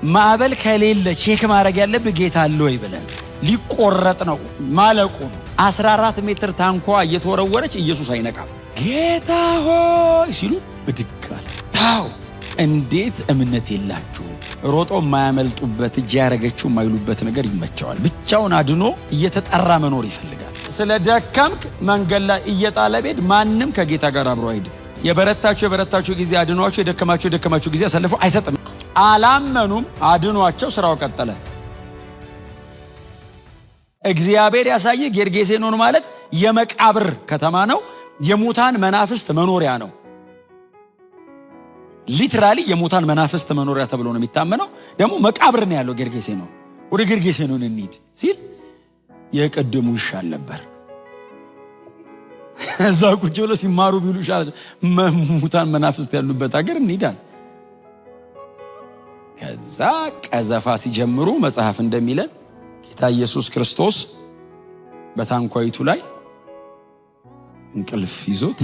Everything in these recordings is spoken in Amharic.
ማዕበል ከሌለ ቼክ ማድረግ ያለብህ ጌታ አለ ወይ ብለን ሊቆረጥ ነው ማለቁ ነው። 14 ሜትር ታንኳ እየተወረወረች ኢየሱስ አይነቃም። ጌታ ሆይ ሲሉ ብድግ አለ። ታው እንዴት እምነት የላችሁ! ሮጦ የማያመልጡበት እጅ ያረገችው የማይሉበት ነገር ይመቸዋል። ብቻውን አድኖ እየተጠራ መኖር ይፈልጋል። ስለ ደከምክ መንገድ ላይ እየጣለ ቤድ ማንም ከጌታ ጋር አብሮ አይሄድም። የበረታችሁ ጊዜ አድኗቸው፣ የደከማችሁ ጊዜ አሳልፎ አይሰጥም። አላመኑም፣ አድኗቸው፣ ስራው ቀጠለ። እግዚአብሔር ያሳየ ጌርጌሴኖን ማለት የመቃብር ከተማ ነው። የሙታን መናፍስት መኖሪያ ነው። ሊትራሊ የሙታን መናፍስት መኖሪያ ተብሎ ነው የሚታመነው። ደግሞ መቃብር ነው ያለው ጌርጌሴኖን። ወደ ጌርጌሴኖን እንሂድ ሲል የቀደሙ ይሻል ነበር። እዛ ቁጭ ብሎ ሲማሩ ቢሉ ይሻል። ሙታን መናፍስት ያሉበት ሀገር እንሂዳል። ከዛ ቀዘፋ ሲጀምሩ መጽሐፍ እንደሚለን ጌታ ኢየሱስ ክርስቶስ በታንኳይቱ ላይ እንቅልፍ ይዞት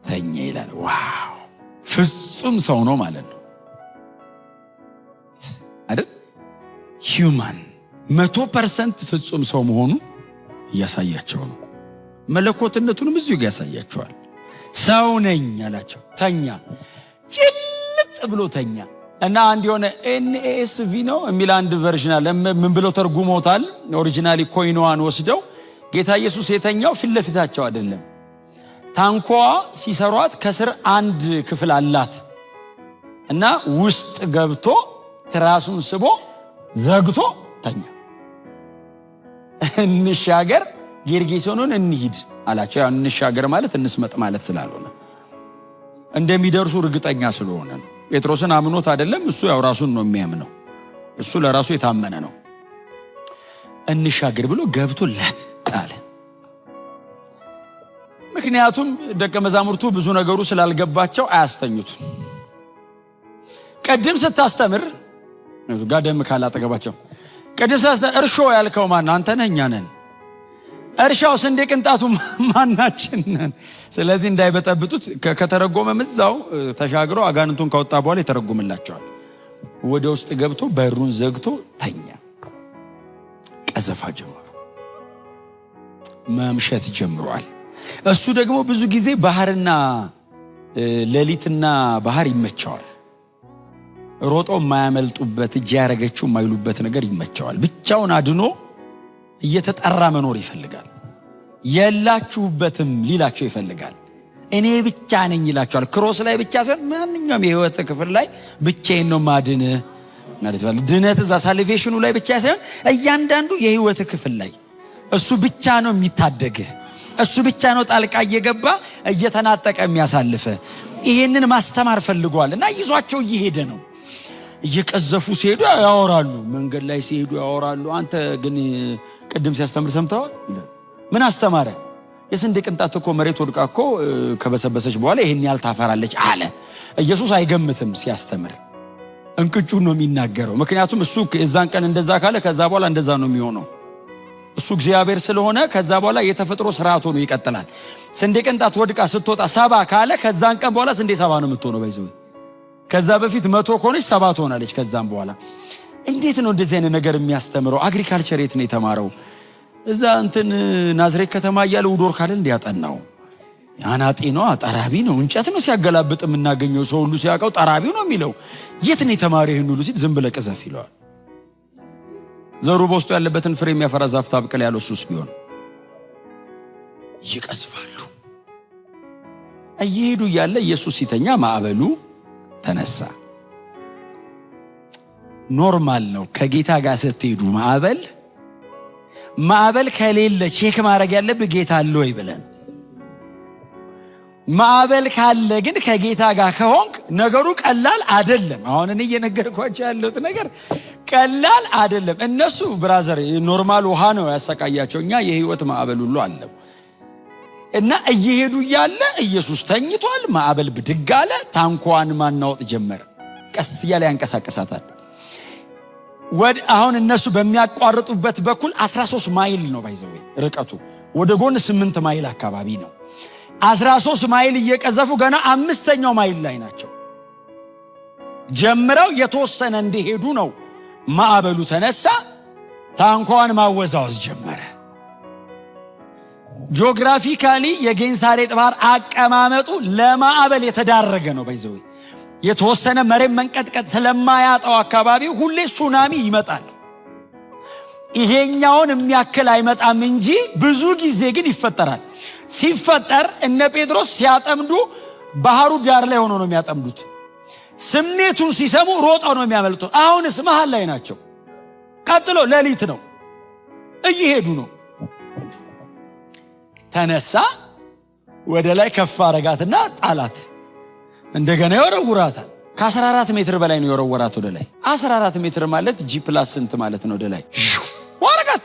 ተኛ ይላል። ዋው! ፍጹም ሰው ነው ማለት ነው አይደል? ሂዩማን 100% ፍጹም ሰው መሆኑ እያሳያቸው ነው። መለኮትነቱንም እዚሁ ያሳያቸዋል። ሰው ነኝ አላቸው። ተኛ፣ ጭልጥ ብሎ ተኛ። እና አንድ የሆነ NASV ነው የሚል አንድ ቨርዥን አለ። ምን ብለው ተርጉመውታል? ኦሪጂናሊ ኮይኗን ወስደው ጌታ ኢየሱስ የተኛው ፊት ለፊታቸው አይደለም። ታንኳ ሲሰሯት ከስር አንድ ክፍል አላት እና ውስጥ ገብቶ ትራሱን ስቦ ዘግቶ ተኛ። እንሻገር ጌርጌሴኖን እንሂድ አላቸው። ያው እንሻገር ማለት እንስመጥ ማለት ስላልሆነ እንደሚደርሱ እርግጠኛ ስለሆነ ነው። ጴጥሮስን አምኖት አይደለም፣ እሱ ያው ራሱን ነው የሚያምነው። እሱ ለራሱ የታመነ ነው። እንሻገር ብሎ ገብቶ ለጥ አለ። ምክንያቱም ደቀ መዛሙርቱ ብዙ ነገሩ ስላልገባቸው አያስተኙትም። ቀድም ስታስተምር ጋደም ካላጠገባቸው ቀድም ስታስተምር እርሾ ያልከው ማን? አንተ ነህ? እኛ ነን። እርሻው ስንዴ ቅንጣቱ ማናችን ነን? ስለዚህ እንዳይበጠብጡት ከተረጎመም እዛው ተሻግሮ አጋንንቱን ካወጣ በኋላ ይተረጉምላቸዋል። ወደ ውስጥ ገብቶ በሩን ዘግቶ ተኛ። ቀዘፋ ጀመሩ። መምሸት ጀምሯል። እሱ ደግሞ ብዙ ጊዜ ባህርና ሌሊትና ባህር ይመቸዋል። ሮጦ የማያመልጡበት እጅ ያረገችው የማይሉበት ነገር ይመቸዋል። ብቻውን አድኖ እየተጠራ መኖር ይፈልጋል። የላችሁበትም ሊላቸው ይፈልጋል። እኔ ብቻ ነኝ ይላቸዋል። ክሮስ ላይ ብቻ ሳይሆን ማንኛውም የህይወት ክፍል ላይ ብቻዬን ነው ማድን ማለት ነው። ድነት እዛ ሳልቬሽኑ ላይ ብቻ ሳይሆን እያንዳንዱ የህይወት ክፍል ላይ እሱ ብቻ ነው የሚታደግህ። እሱ ብቻ ነው ጣልቃ እየገባ እየተናጠቀ የሚያሳልፈ። ይሄንን ማስተማር ፈልጓል እና ይዟቸው እየሄደ ነው። እየቀዘፉ ሲሄዱ ያወራሉ፣ መንገድ ላይ ሲሄዱ ያወራሉ። አንተ ግን ቅድም ሲያስተምር ሰምተዋል? ምን አስተማረ? የስንዴ ቅንጣት እኮ መሬት ወድቃ እኮ ከበሰበሰች በኋላ ይሄን ያህል ታፈራለች አለ። ኢየሱስ አይገምትም ሲያስተምር፣ እንቅጩን ነው የሚናገረው። ምክንያቱም እሱ የዛን ቀን እንደዛ ካለ ከዛ በኋላ እንደዛ ነው የሚሆነው። እሱ እግዚአብሔር ስለሆነ ከዛ በኋላ የተፈጥሮ ስርዓቱ ነው ይቀጥላል። ስንዴ ቅንጣት ወድቃ ስትወጣ 70 ካለ ከዛን ቀን በኋላ ስንዴ 70 ነው የምትሆነው። ባይዘው ከዛ በፊት 100 ከሆነች 70 ትሆናለች። ከዛም በኋላ እንዴት ነው እንደዚህ አይነት ነገር የሚያስተምረው? አግሪካልቸር የት ነው የተማረው? እዛ እንትን ናዝሬት ከተማ እያለ ውዶር ካለ እንዲያጠናው አናጤ ነው፣ ጠራቢ ነው፣ እንጨት ነው ሲያገላብጥ የምናገኘው። ሰው ሁሉ ሲያውቀው ጠራቢው ነው የሚለው። የት ነው የተማረው ይሄን ሁሉ ሲል ዝም ብለህ ቅዘፍ ይለዋል። ዘሩ በውስጡ ያለበትን ፍሬ የሚያፈራ ዛፍ ታብቅል ያለው እሱስ ቢሆን ይቀዝፋሉ። እየሄዱ እያለ ኢየሱስ ሲተኛ ማዕበሉ ተነሳ። ኖርማል ነው። ከጌታ ጋር ስትሄዱ ማዕበል ከሌለ ቼክ ማድረግ ያለብህ ጌታ አለ ወይ ብለን። ማዕበል ካለ ግን ከጌታ ጋር ከሆንክ ነገሩ ቀላል አይደለም። አሁን እኔ እየነገርኳቸው ያለሁት ነገር ቀላል አይደለም። እነሱ ብራዘር ኖርማል ውሃ ነው ያሰቃያቸው። እኛ የህይወት ማዕበል ሁሉ አለው እና እየሄዱ እያለ ኢየሱስ ተኝቷል። ማዕበል ብድግ አለ። ታንኳን ማናወጥ ጀመረ። ቀስ እያለ ያንቀሳቀሳታል። አሁን እነሱ በሚያቋርጡበት በኩል 13 ማይል ነው ባይዘው ርቀቱ። ወደ ጎን 8 ማይል አካባቢ ነው። 13 ማይል እየቀዘፉ ገና 5ኛው ማይል ላይ ናቸው። ጀምረው የተወሰነ እንደሄዱ ነው ማዕበሉ ተነሳ። ታንኳን ማወዛወዝ ጀመረ። ጂኦግራፊካሊ የጌንሳሬጥ ባህር አቀማመጡ ለማዕበል የተዳረገ ነው። ባይዘው የተወሰነ መሬት መንቀጥቀጥ ስለማያጣው አካባቢ ሁሌ ሱናሚ ይመጣል። ይሄኛውን የሚያክል አይመጣም እንጂ ብዙ ጊዜ ግን ይፈጠራል። ሲፈጠር እነ ጴጥሮስ ሲያጠምዱ ባህሩ ዳር ላይ ሆኖ ነው የሚያጠምዱት። ስሜቱን ሲሰሙ ሮጠው ነው የሚያመልጡት። አሁንስ መሃል ላይ ናቸው። ቀጥሎ ሌሊት ነው፣ እየሄዱ ነው። ተነሳ፣ ወደ ላይ ከፍ አረጋትና ጣላት። እንደገና ይወረውራታል። ከ14 ሜትር በላይ ነው የወረወራት ወደ ላይ። 14 ሜትር ማለት G+ ስንት ማለት ነው? ወደ ላይ ወረቀት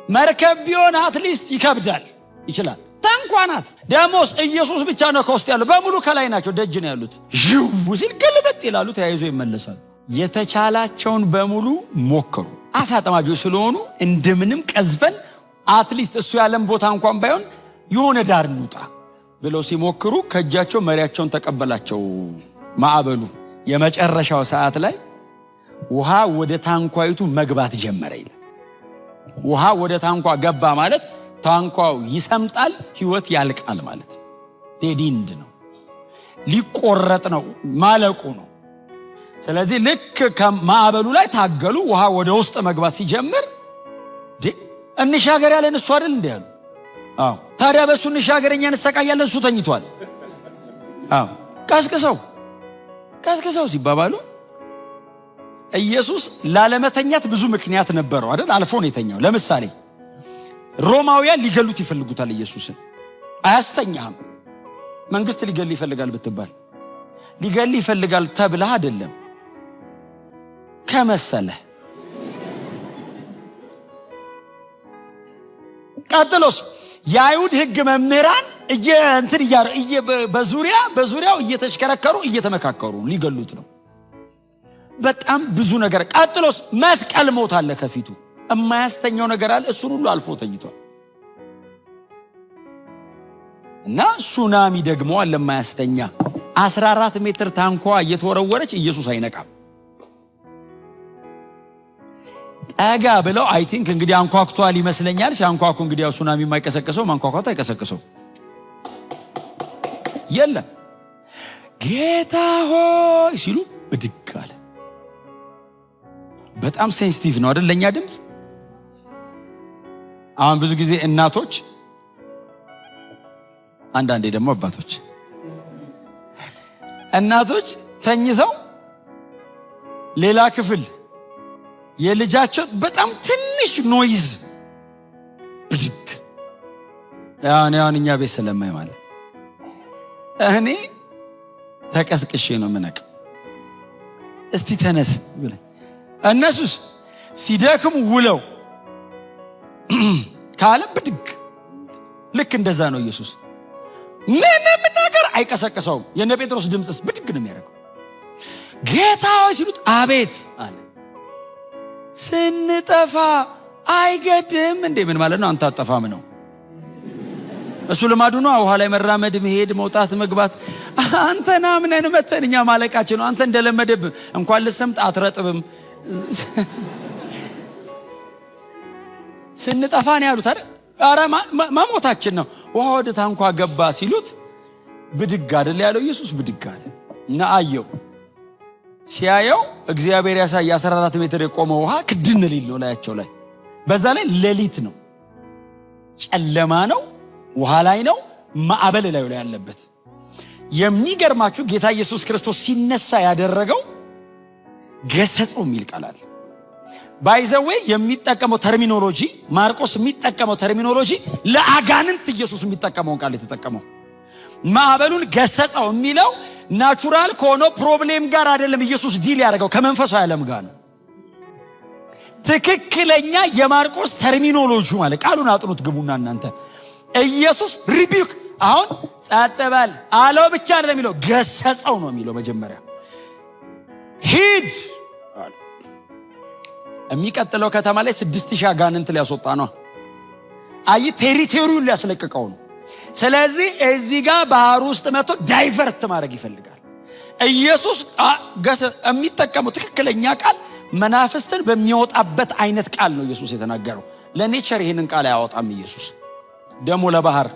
መርከብ ቢሆን አትሊስት ይከብዳል፣ ይችላል። ታንኳ ናት። ደሞስ ኢየሱስ ብቻ ነው ከውስጥ ያለው፣ በሙሉ ከላይ ናቸው፣ ደጅ ነው ያሉት። ዥው ሲል ግልብጥ ይላሉ፣ ተያይዘው ይመለሳሉ። የተቻላቸውን በሙሉ ሞከሩ። አሳ አጥማጆች ስለሆኑ እንደምንም ቀዝፈን አትሊስት እሱ ያለን ቦታ እንኳን ባይሆን የሆነ ዳር እንውጣ ብለው ሲሞክሩ ከእጃቸው መሪያቸውን ተቀበላቸው ማዕበሉ። የመጨረሻው ሰዓት ላይ ውሃ ወደ ታንኳይቱ መግባት ጀመረ ይላል። ውሃ ወደ ታንኳ ገባ ማለት ታንኳው ይሰምጣል፣ ህይወት ያልቃል ማለት ዴዲንድ ነው፣ ሊቆረጥ ነው፣ ማለቁ ነው። ስለዚህ ልክ ከማዕበሉ ላይ ታገሉ። ውሃ ወደ ውስጥ መግባት ሲጀምር እንሻገር ያለን እሱ አይደል እንዴ ያሉ? አዎ። ታዲያ በሱ እንሻገረኛ እንሰቃያለን፣ እሱ ተኝቷል። አዎ። ቀስቅሰው ሲባባሉ ኢየሱስ ላለመተኛት ብዙ ምክንያት ነበረው አይደል? አልፎ ነው የተኛው። ለምሳሌ ሮማውያን ሊገሉት ይፈልጉታል ኢየሱስን። አያስተኛህም። መንግስት ሊገል ይፈልጋል ብትባል ሊገል ይፈልጋል ተብለህ አይደለም ከመሰለህ። ቀጥሎስ የአይሁድ ህግ መምህራን በዙሪያው እየተሽከረከሩ እየተመካከሩ ሊገሉት ነው። በጣም ብዙ ነገር። ቀጥሎስ መስቀል ሞት አለ ከፊቱ፣ የማያስተኛው ነገር አለ። እሱን ሁሉ አልፎ ተኝቷል። እና ሱናሚ ደግሞ አለ የማያስተኛ። 14 ሜትር ታንኳ እየተወረወረች ኢየሱስ አይነቃም። ጠጋ ብለው አይ ቲንክ እንግዲህ አንኳኩቷል ይመስለኛል። ሲያንኳኩ እንግዲህ ያው ሱናሚ የማይቀሰቅሰው ማንኳኳቱ አይቀሰቅሰው የለም። ጌታ ሆይ ሲሉ ብድግ አለ። በጣም ሴንሲቲቭ ነው አይደል ለኛ ድምፅ። አሁን ብዙ ጊዜ እናቶች፣ አንዳንዴ ደግሞ እናቶች ተኝተው ሌላ ክፍል የልጃቸው በጣም ትንሽ ኖይዝ ብድግ ያውን እኛ ቤት ስለማይ ማለት እኔ ተቀስቅሼ ነው ምነቅ። እስቲ ተነስ ብለ እነሱስ ሲደክሙ ውለው ካለ ብድግ። ልክ እንደዛ ነው ኢየሱስ። ምንም ነገር አይቀሰቅሰውም። የነ ጴጥሮስ ድምፅስ ብድግ ነው የሚያደርገው። ጌታ ሆይ ሲሉት አቤት አለ። ስንጠፋ አይገድም እንዴ? ምን ማለት ነው? አንተ አጠፋም ነው እሱ ልማዱ ነው። ውሃ ላይ መራመድ፣ መሄድ፣ መውጣት፣ መግባት። አንተና ምንን መተንኛ ማለቃችን ነው። አንተ እንደለመደብህ እንኳን ልሰምጥ አትረጥብም። ስንጠፋ ነው ያሉት አይደል? ኧረ መሞታችን ነው። ውሃ ወደ ታንኳ ገባ ሲሉት ብድግ አይደል ያለው ኢየሱስ። ብድግ አለ እና አየው። ሲያየው እግዚአብሔር ያሳይ 14 ሜትር የቆመው ውሃ ክድን ሊል ነው ላያቸው ላይ። በዛ ላይ ሌሊት ነው፣ ጨለማ ነው፣ ውሃ ላይ ነው፣ ማዕበል ላይ ያለበት። የሚገርማችሁ ጌታ ኢየሱስ ክርስቶስ ሲነሳ ያደረገው ገሰጸው የሚል ቃል አለ። ባይዘዌ የሚጠቀመው ተርሚኖሎጂ፣ ማርቆስ የሚጠቀመው ተርሚኖሎጂ ለአጋንንት ኢየሱስ የሚጠቀመውን ቃል የተጠቀመው። ማዕበሉን ገሰጸው የሚለው ናቹራል ከሆነው ፕሮብሌም ጋር አይደለም። ኢየሱስ ዲል ያደረገው ከመንፈሳዊ ዓለም ጋር ነው። ትክክለኛ የማርቆስ ተርሚኖሎጂ ማለት ቃሉን አጥኑት ግቡና እናንተ። ኢየሱስ ሪቢክ አሁን ጸጥ በል አለው ብቻ አይደለም የሚለው፣ ገሰጸው ነው የሚለው። መጀመሪያ ሂድ አለ። የሚቀጥለው ከተማ ላይ 6000 አጋንንት ሊያስወጣ ነው። አይ ቴሪቶሪውን ሊያስለቅቀው ነው። ስለዚህ እዚህ ጋር ባህር ውስጥ መጥቶ ዳይቨርት ማድረግ ይፈልጋል። ኢየሱስ የሚጠቀመው ትክክለኛ ቃል መናፍስትን በሚያወጣበት አይነት ቃል ነው ኢየሱስ የተናገረው። ለኔቸር ይሄንን ቃል አያወጣም ኢየሱስ። ደሞ ለባህር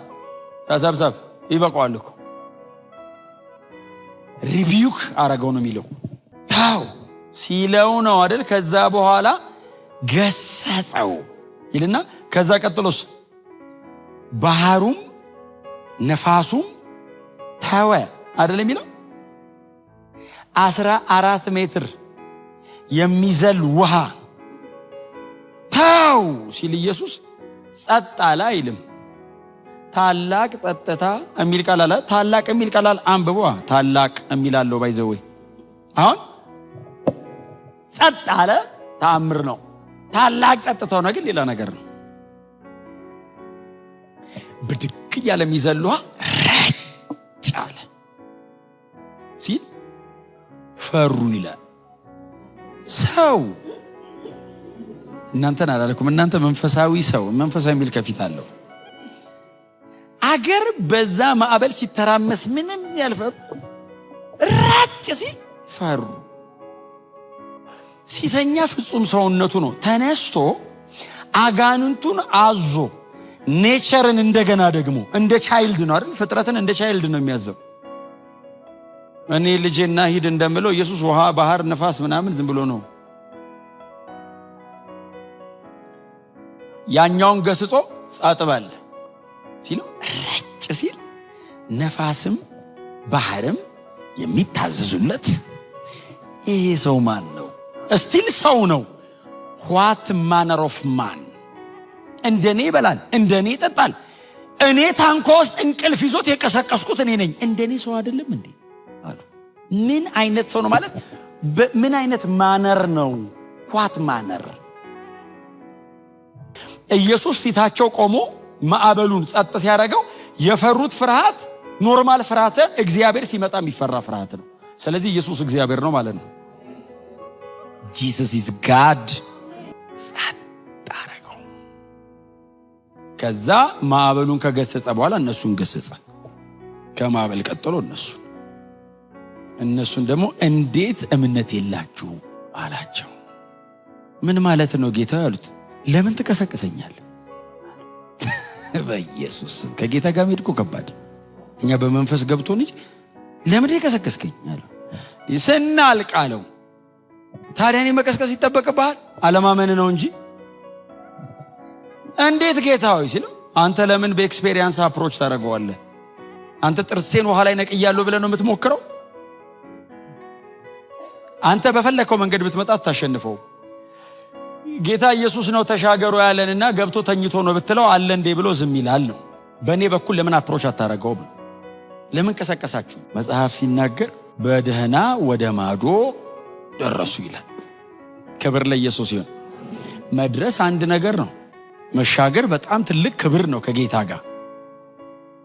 ተሰብሰብ ይበቃዋል እኮ ሪቢዩክ አረገው ነው የሚለው። ታው ሲለው ነው አይደል? ከዛ በኋላ ገሰጸው ይልና ከዛ ቀጥሎስ ባህሩም ነፋሱም ተወ አይደል የሚለው። 14 ሜትር የሚዘል ውሃ ታው ሲል ኢየሱስ ጸጥ አለ አይልም። ታላቅ ጸጥታ የሚል ቃል አለ። ታላቅ የሚል ቃል አለ። አንብቧ ታላቅ የሚል አለው ባይዘው። አሁን ጸጥ አለ ተአምር ነው። ታላቅ ጸጥታው ነው ግን ሌላ ነገር ነው። ብድግ ያለ የሚዘል ውሃ ረጭ አለ ሲል ፈሩ ይላል። ሰው እናንተን አላለኩም። እናንተ መንፈሳዊ ሰው መንፈሳዊ የሚል ከፊት አለው። አገር በዛ ማዕበል ሲተራመስ ምንም ያልፈሩ ራጭ ሲል ፈሩ። ሲተኛ ፍጹም ሰውነቱ ነው ተነስቶ አጋንንቱን አዞ ኔቸርን እንደገና ደግሞ እንደ ቻይልድ ነው አይደል? ፍጥረትን እንደ ቻይልድ ነው የሚያዘው። እኔ ልጄና ሂድ እንደምለው ኢየሱስ ውሃ፣ ባህር፣ ነፋስ ምናምን ዝም ብሎ ነው። ያኛውን ገስጾ ጸጥ በል ሲለው ረጭ ሲል ነፋስም ባህርም የሚታዘዙለት ይሄ ሰው ማን ነው? እስቲል ሰው ነው። what manner of man? እንደኔ ይበላል፣ እንደኔ ይጠጣል። እኔ ታንኳ ውስጥ እንቅልፍ ይዞት የቀሰቀስኩት እኔ ነኝ። እንደኔ ሰው አይደለም እንዴ አሉ። ምን አይነት ሰው ነው ማለት ምን አይነት ማነር ነው? what manner? ኢየሱስ ፊታቸው ቆሞ ማዕበሉን ጸጥ ሲያደርገው የፈሩት ፍርሃት ኖርማል ፍርሃት ሳይሆን እግዚአብሔር ሲመጣ የሚፈራ ፍርሃት ነው። ስለዚህ ኢየሱስ እግዚአብሔር ነው ማለት ነው። Jesus is God። ጸጥ አደረገው። ከዛ ማዕበሉን ከገሰጸ በኋላ እነሱን ገሰጸ። ከማዕበል ቀጥሎ እነሱን ደግሞ እንዴት እምነት የላችሁ አላቸው። ምን ማለት ነው ጌታ ያሉት? ለምን ትቀሰቅሰኛለህ? በኢየሱስ ከጌታ ጋር ሄድኩ ከባድ እኛ በመንፈስ ገብቶን እንጂ ለምን ትቀሰቅስከኝ አለው። ስናልቅ አለው። ታዲያ እኔ መቀስቀስ ይጠበቅብሃል? አለማመን ነው እንጂ እንዴት ጌታ ሆይ ሲለው አንተ ለምን በኤክስፔሪየንስ አፕሮች ታደርገዋለህ? አንተ ጥርሴን ውሃ ላይ ነቅያለሁ ብለህ ነው የምትሞክረው? አንተ በፈለከው መንገድ ብትመጣ ታሸንፈው። ጌታ ኢየሱስ ነው ተሻገሩ ያለንና ገብቶ ተኝቶ ነው ብትለው አለ እንዴ ብሎ ዝም ይላል ነው። በእኔ በኩል ለምን አፕሮች አታረገውም? ለምን ቀሰቀሳችሁ? መጽሐፍ ሲናገር በደህና ወደ ማዶ ደረሱ ይላል። ክብር ለኢየሱስ ይሁን። መድረስ አንድ ነገር ነው፣ መሻገር በጣም ትልቅ ክብር ነው ከጌታ ጋር።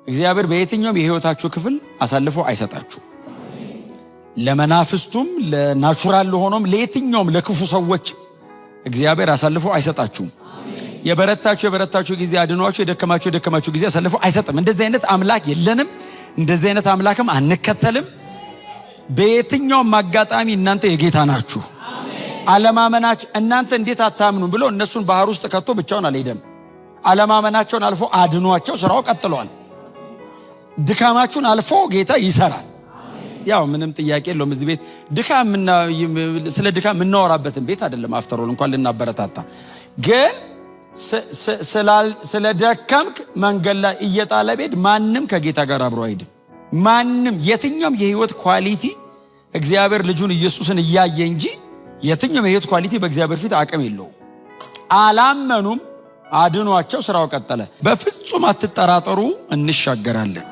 እግዚአብሔር በየትኛውም የህይወታችሁ ክፍል አሳልፎ አይሰጣችሁ። ለመናፍስቱም ለናቹራል ለሆነም ለየትኛውም ለክፉ ሰዎች እግዚአብሔር አሳልፎ አይሰጣችሁም። የበረታችሁ ጊዜ አድኗችሁ፣ የደከማችሁ ጊዜ አሳልፎ አይሰጥም። እንደዚህ አይነት አምላክ የለንም። እንደዚህ አይነት አምላክም አንከተልም። በየትኛውም አጋጣሚ እናንተ የጌታ ናችሁ። አለማመናችሁ እናንተ እንዴት አታምኑ ብሎ እነሱን ባህር ውስጥ ከቶ ብቻውን አልሄደም። አለማመናቸውን አልፎ አድኗቸው ስራው ቀጥሏል። ድካማችሁን አልፎ ጌታ ይሰራል። ያው ምንም ጥያቄ የለውም። እዚህ ቤት ስለ ድካም የምናወራበትን ቤት አይደለም። አፍተሮል እንኳን ልናበረታታ ግን ስለ ደከምክ መንገድ ላይ እየጣለ ቤት ማንም ከጌታ ጋር አብሮ አይሄድም። ማንም የትኛውም የህይወት ኳሊቲ እግዚአብሔር ልጁን ኢየሱስን እያየ እንጂ የትኛውም የህይወት ኳሊቲ በእግዚአብሔር ፊት አቅም የለውም። አላመኑም፣ አድኗቸው ስራው ቀጠለ። በፍጹም አትጠራጠሩ፣ እንሻገራለን።